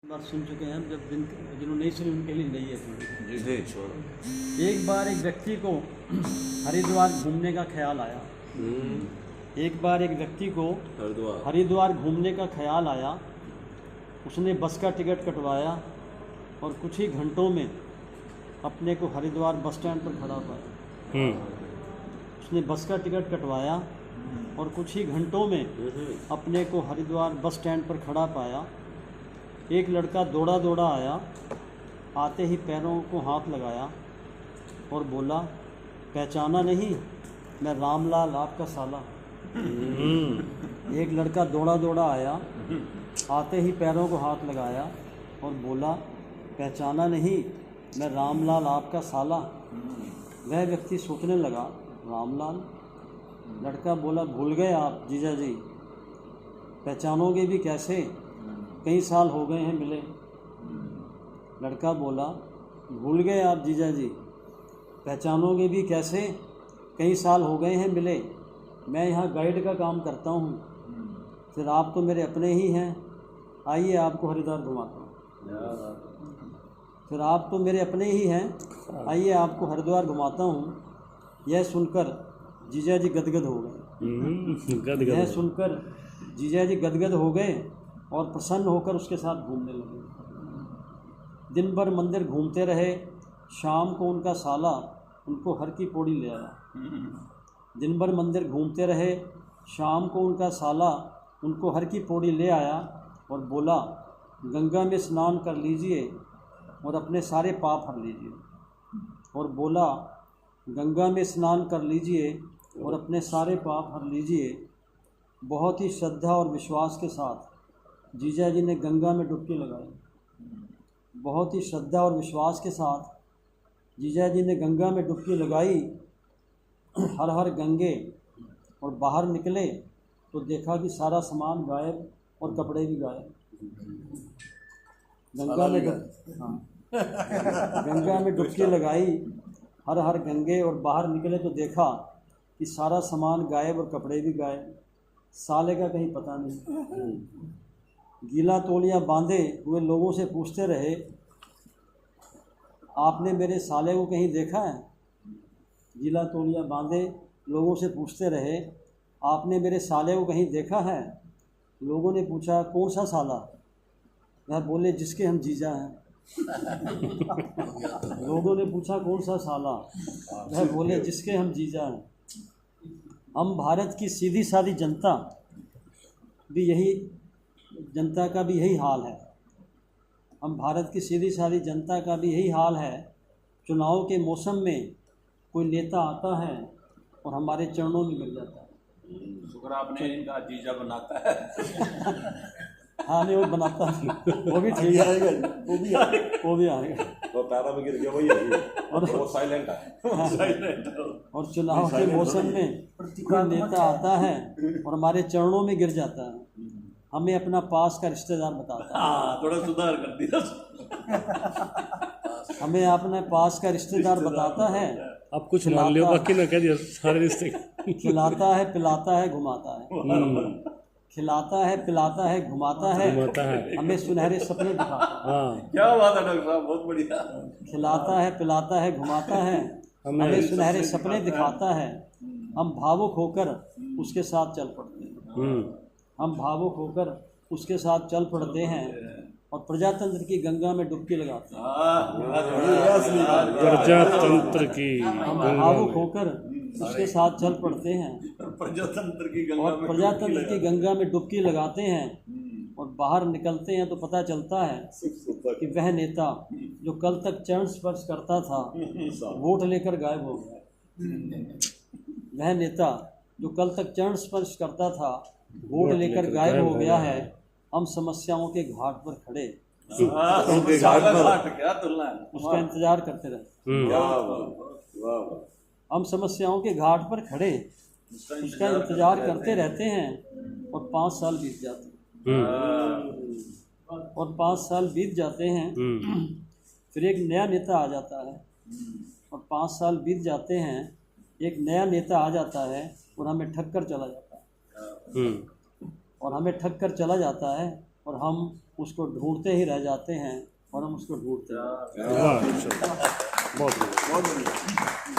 बार सुन चुके हैं हम, जब जिन्होंने नहीं सुनी उनके लिए नहीं है थोड़ी। जी एक बार एक व्यक्ति को हरिद्वार घूमने का ख्याल आया। एक बार एक व्यक्ति को हरिद्वार घूमने का ख्याल आया। उसने बस का टिकट कटवाया और कुछ ही घंटों में अपने को हरिद्वार बस स्टैंड पर खड़ा पाया। उसने बस का टिकट कटवाया और कुछ ही घंटों में अपने को हरिद्वार बस स्टैंड पर खड़ा पाया। एक लड़का दौड़ा दौड़ा आया, आते ही पैरों को हाथ लगाया और बोला, पहचाना नहीं, मैं रामलाल आपका साला। एक लड़का दौड़ा दौड़ा आया, आते ही पैरों को हाथ लगाया और बोला, पहचाना नहीं, मैं रामलाल आपका साला। वह व्यक्ति सोचने लगा, रामलाल। लड़का बोला, भूल गए आप जीजा जी, पहचानोगे भी कैसे, कई साल हो गए हैं मिले। लड़का बोला, भूल गए आप जीजा जी, पहचानोगे भी कैसे, कई साल हो गए हैं मिले। मैं यहाँ गाइड का काम करता हूँ, फिर आप तो मेरे अपने ही हैं, आइए आपको हरिद्वार घुमाता हूँ। फिर आप तो मेरे अपने ही हैं, आइए आपको हरिद्वार घुमाता हूँ। यह सुनकर जीजा जी गदगद हो गए। यह सुनकर जीजा जी गदगद हो गए और प्रसन्न होकर उसके साथ घूमने लगे। दिन भर मंदिर घूमते रहे। शाम को उनका साला उनको हर की पौड़ी ले आया। दिन भर मंदिर घूमते रहे। शाम को उनका साला उनको हर की पौड़ी ले आया और बोला, गंगा में स्नान कर लीजिए और अपने सारे पाप हर लीजिए। और बोला, गंगा में स्नान कर लीजिए और अपने सारे पाप हर लीजिए। बहुत ही श्रद्धा और विश्वास के साथ जीजा जी ने गंगा में डुबकी लगाई। बहुत ही श्रद्धा और विश्वास के साथ जीजा जी ने गंगा में डुबकी लगाई। हर हर गंगे, और बाहर निकले तो देखा कि सारा सामान गायब और कपड़े भी गायब। गंगा में डुबकी लगाई, हर हर गंगे, और बाहर निकले तो देखा कि सारा सामान गायब और कपड़े भी गायब। साले का कहीं पता नहीं। गीला तौलिया बांधे हुए लोगों से पूछते रहे, आपने मेरे साले को कहीं देखा है? गीला तौलिया बांधे लोगों से पूछते रहे, आपने मेरे साले को कहीं देखा है? लोगों ने पूछा, कौन सा साला? वह बोले, जिसके हम जीजा हैं। लोगों ने पूछा, कौन सा साला? वह बोले, जिसके हम जीजा हैं। हम भारत की सीधी सादी जनता का भी यही हाल है। हम भारत की सीधी सादी जनता का भी यही हाल है। चुनाव के मौसम में कोई नेता आता है और हमारे चरणों में गिर जाता है। शुक्र आपने इनका जीजा बनाता है। हाँ नहीं, वो बनाता है, वो भी ठीक है, वो भी आएगा। तो पैरा में गिर गया वही है, और वो साइलेंट है। और चुनाव के मौसम में कोई नेता आता है और हमारे चरणों में गिर जाता है, हमें अपना पास का रिश्तेदार बताता है। थोड़ा सुधार कर दिया। हमें अपने पास का रिश्तेदार बताता है। अब कुछ मान लियो, बाकी ना कह दिया सारे रिश्ते। खिलाता है, पिलाता है, घुमाता है। खिलाता है, पिलाता है, घुमाता है, हमें सुनहरे सपने दिखाता है। क्या बात है डॉक्टर साहब, बहुत बढ़िया। खिलाता है, पिलाता है, घुमाता है, हमें सुनहरे सपने दिखाता है। हम भावुक होकर उसके साथ चल पड़ते हैं। हम भावुक होकर उसके साथ चल पड़ते हैं और प्रजातंत्र की गंगा में डुबकी लगाते हैं। प्रजातंत्र की, हम भावुक होकर उसके साथ चल पड़ते हैं प्रजातंत्र की गंगा में डुबकी लगाते हैं। और बाहर निकलते हैं तो पता चलता है कि वह नेता जो कल तक चरण स्पर्श करता था, वोट लेकर गायब हो गया। वह नेता जो कल तक चरण स्पर्श करता था, वोट लेकर गायब हो गया है। हम समस्याओं के घाट पर खड़े उसका इंतजार करते रहे। हम समस्याओं के घाट पर खड़े उसका इंतजार करते रहते हैं और 5 साल बीत जाते हैं। और 5 साल बीत जाते हैं, फिर एक नया नेता आ जाता है। और 5 साल बीत जाते हैं, एक नया नेता आ जाता है और हमें ठग कर चला जाता है। और हमें ठग कर चला जाता है और हम उसको ढूंढते ही रह जाते हैं और हम उसको ढूंढते हैं। वाह, बहुत बढ़िया। बहुत बढ़िया।